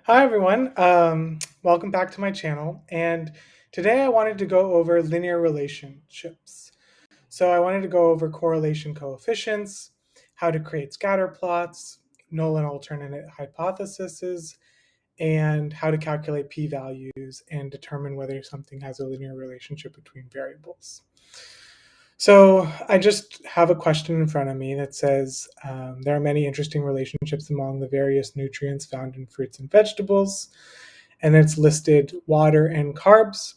Hi everyone, welcome back to my channel. And today I wanted to go over linear relationships. So I wanted to go over correlation coefficients, how to create scatter plots, null and alternate hypotheses, and how to calculate p-values and determine whether something has a linear relationship between variables. So I just have a question in front of me that says there are many interesting relationships among the various nutrients found in fruits and vegetables, and it's listed water and carbs.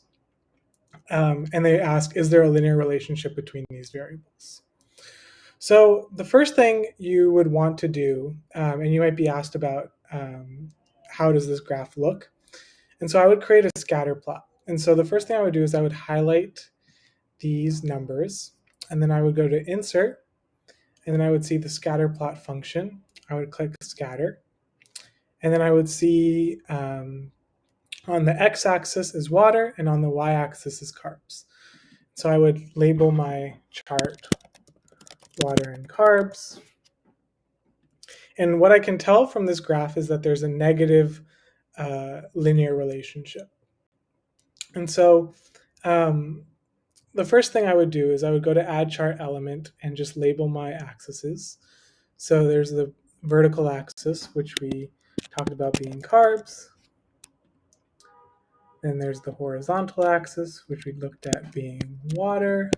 And they ask, is there a linear relationship between these variables? So the first thing you would want to do, and you might be asked about how does this graph look? And so I would create a scatter plot. And so the first thing I would do is I would highlight these numbers, and then I would go to Insert, and then I would see the scatter plot function. I would click Scatter, and then I would see on the x-axis is water, and on the y-axis is carbs. So I would label my chart water and carbs. And what I can tell from this graph is that there's a negative linear relationship. And so the first thing I would do is I would go to Add Chart Element and just label my axes. So there's the vertical axis, which we talked about being carbs. Then there's the horizontal axis, which we looked at being water.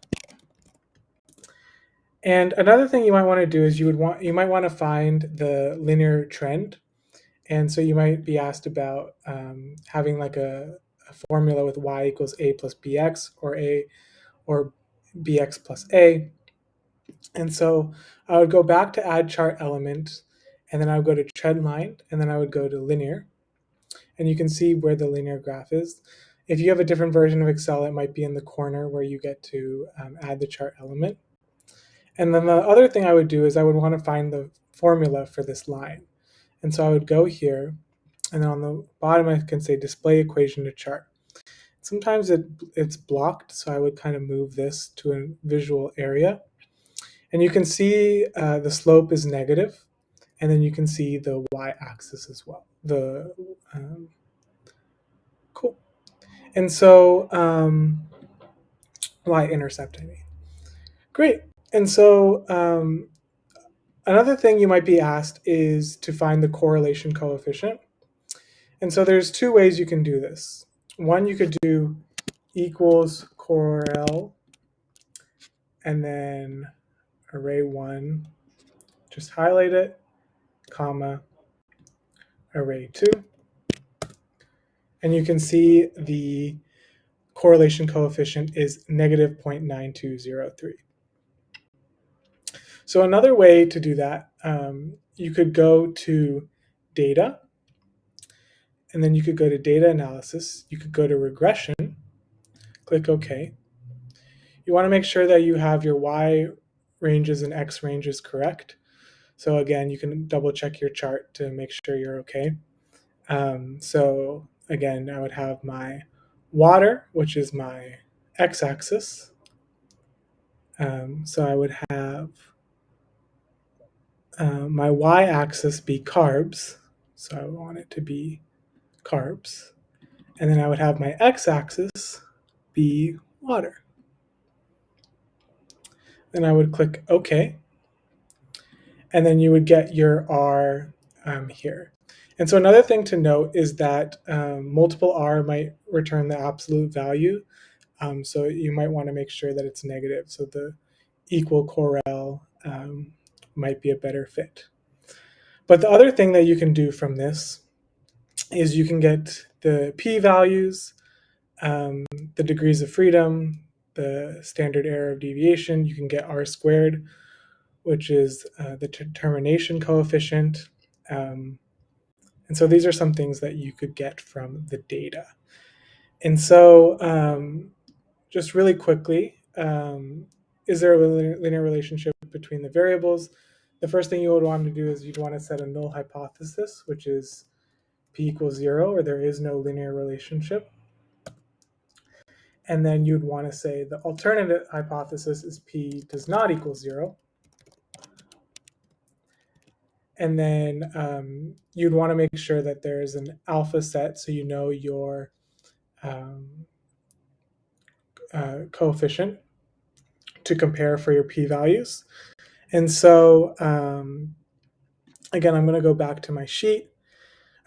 And another thing you might want to do is you might want to find the linear trend. And so you might be asked about having like a formula with y equals a plus bx or bx plus a. And so I would go back to Add Chart Element, and then I would go to Trend Line, and then I would go to Linear. And you can see where the linear graph is. If you have a different version of Excel, it might be in the corner where you get to add the chart element. And then the other thing I would do is I would want to find the formula for this line. And so I would go here, and then on the bottom I can say Display Equation to Chart. Sometimes it's blocked, so I would kind of move this to a visual area. And you can see the slope is negative, and then you can see the y-axis as well. Cool. And so y-intercept, I mean. Great. And so another thing you might be asked is to find the correlation coefficient. And so there's two ways you can do this. One, you could do equals correl, and then array 1, just highlight it, comma, array 2. And you can see the correlation coefficient is negative 0.9203. So another way to do that, you could go to data, and then you could go to data analysis. You could go to regression, click OK. You want to make sure that you have your Y ranges and X ranges correct. So again, you can double check your chart to make sure you're okay. So again, I would have my water, which is my X-axis. So I would have my y-axis be carbs, so I want it to be carbs, and then I would have my x-axis be water. Then I would click OK, and then you would get your R here. And so another thing to note is that multiple R might return the absolute value, so you might want to make sure that it's negative, so the equal correl might be a better fit. But the other thing that you can do from this is you can get the p-values, the degrees of freedom, the standard error of deviation. You can get r squared, which is the determination coefficient. And so these are some things that you could get from the data. And so just really quickly, is there a linear relationship between the variables? The first thing you would want to do is you'd want to set a null hypothesis, which is p equals 0, or there is no linear relationship. And then you'd want to say the alternative hypothesis is p does not equal 0. And then you'd want to make sure that there's an alpha set so you know your um, coefficient to compare for your p-values. And so again, I'm going to go back to my sheet.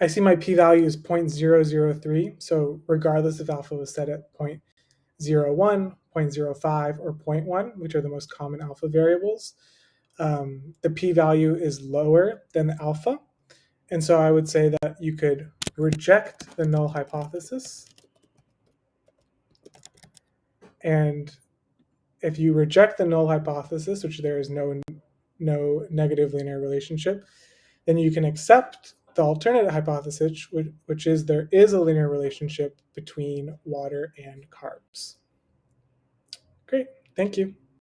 I see my p-value is 0.003. So regardless if alpha was set at 0.01, 0.05, or 0.1, which are the most common alpha variables, the p-value is lower than the alpha. And so I would say that you could reject the null hypothesis. And if you reject the null hypothesis, which there is no negative linear relationship, then you can accept the alternate hypothesis, which is there is a linear relationship between water and carbs. Great, thank you.